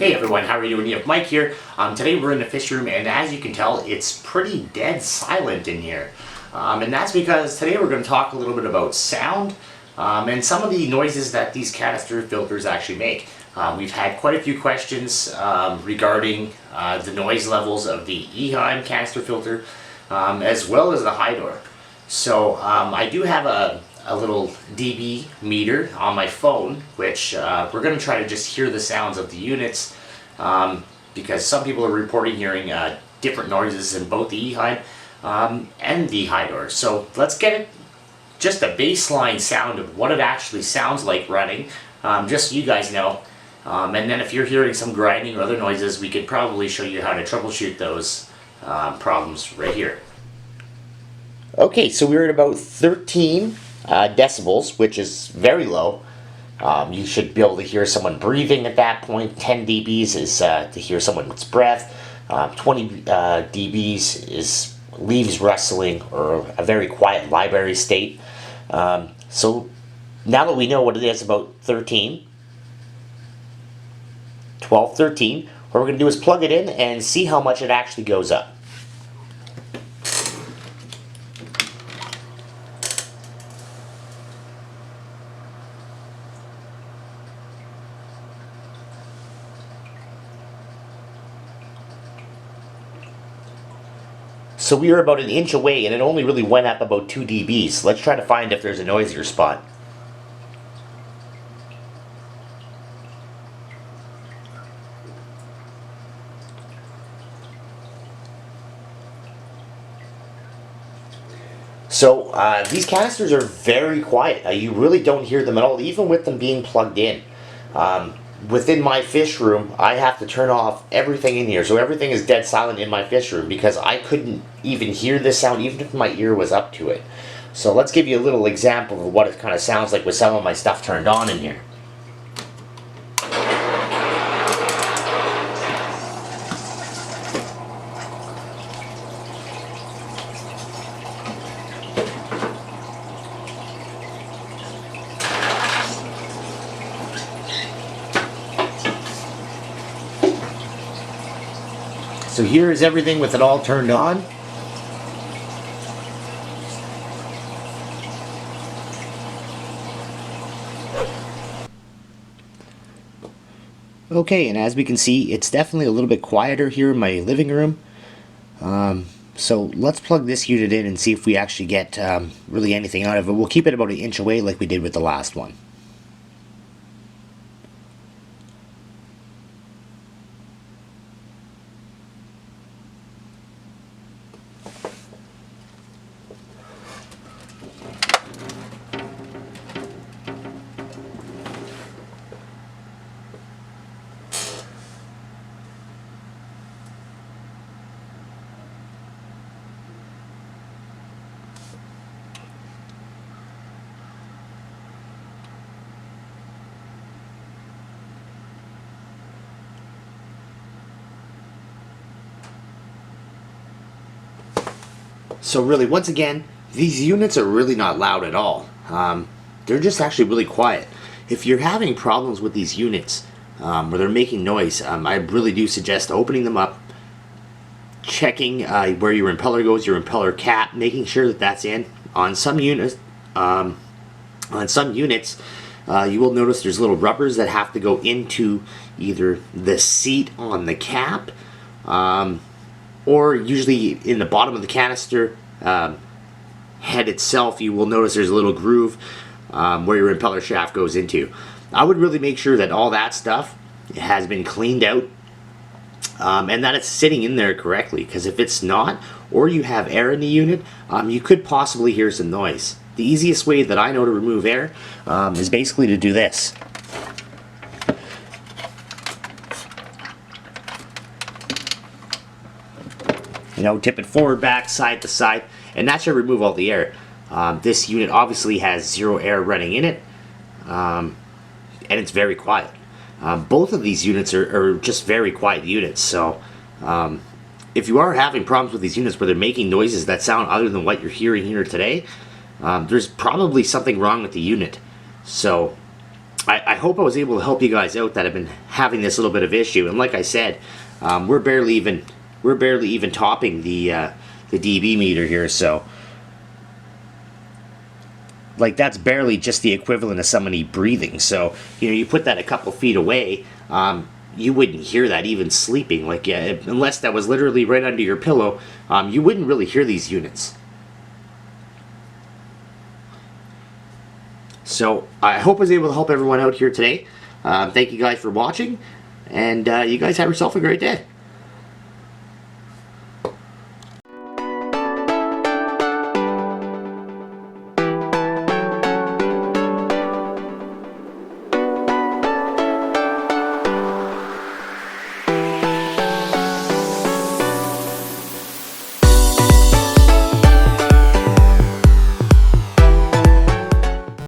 Hey everyone, how are you doing? You have Mike here. Today we're in the fish room, and as you can tell, it's pretty dead silent in here. And that's because today we're going to talk a little bit about sound and some of the noises that these canister filters actually make. We've had quite a few questions regarding the noise levels of the Eheim canister filter as well as the Hydor. So I do have a little dB meter on my phone, which we're going to try to just hear the sounds of the units because some people are reporting hearing different noises in both the Eheim and the Hydor. So let's get it, just a baseline sound of what it actually sounds like running, just so you guys know. And then if you're hearing some grinding or other noises, we could probably show you how to troubleshoot those problems right here. Okay, so we're at about 13 decibels, which is very low. You should be able to hear someone breathing at that point. 10 dBs is to hear someone's breath. 20 dBs is leaves rustling or a very quiet library state. So now that we know what it is, about 13, 12, 13, what we're going to do is plug it in and see how much it actually goes up. So we were about an inch away and it only really went up about 2 dBs. Let's try to find if there's a noisier spot. So these canisters are very quiet. You really don't hear them at all, even with them being plugged in. Within my fish room, I have to turn off everything in here, so everything is dead silent in my fish room because I couldn't even hear this sound even if my ear was up to it. So let's give you a little example of what it kind of sounds like with some of my stuff turned on in here. So here is everything with it all turned on. Okay, and as we can see, it's definitely a little bit quieter here in my living room. So let's plug this unit in and see if we actually get really anything out of it. We'll keep it about an inch away like we did with the last one. So really, once again, these units are really not loud at all. They're just actually really quiet. If you're having problems with these units where they're making noise, I really do suggest opening them up, checking where your impeller goes, your impeller cap, making sure that that's in. On some units, you will notice there's little rubbers that have to go into either the seat on the cap, or usually in the bottom of the canister head itself. You will notice there's a little groove where your impeller shaft goes into. I would really make sure that all that stuff has been cleaned out and that it's sitting in there correctly, because if it's not, or you have air in the unit, you could possibly hear some noise. The easiest way that I know to remove air is basically to do this. You know, tip it forward, back, side to side, and that should remove all the air. This unit obviously has zero air running in it, and it's very quiet. Both of these units are just very quiet units, so if you are having problems with these units where they're making noises that sound other than what you're hearing here today, there's probably something wrong with the unit. So I hope I was able to help you guys out that have been having this little bit of issue. And like I said, we're barely even topping the dB meter here. So, like, that's barely just the equivalent of somebody breathing. So, you know, you put that a couple feet away, you wouldn't hear that even sleeping. Like, yeah, unless that was literally right under your pillow, you wouldn't really hear these units. So I hope I was able to help everyone out here today. Thank you guys for watching, and you guys have yourself a great day.